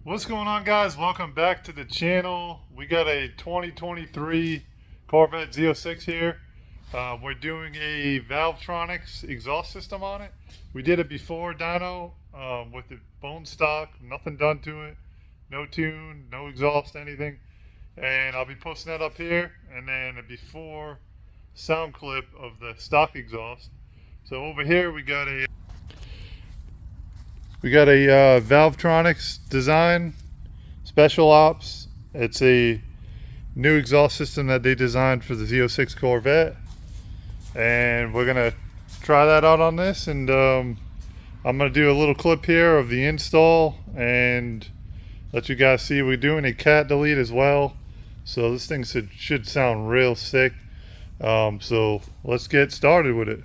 What's going on, guys? Welcome back to the channel. We got a 2023 Corvette Z06 here. We're doing a Valvetronic exhaust system on it. We did it before dyno with the bone stock, nothing done to it, no tune, no exhaust, anything. And I'll be posting that up here, and then a before sound clip of the stock exhaust. So over here we got a Valvetronic design, special ops. It's a new exhaust system that they designed for the Z06 Corvette, and we're gonna try that out on this. And I'm gonna do a little clip here of the install and let you guys see we're doing a cat delete as well. So this thing should sound real sick. So let's get started with it.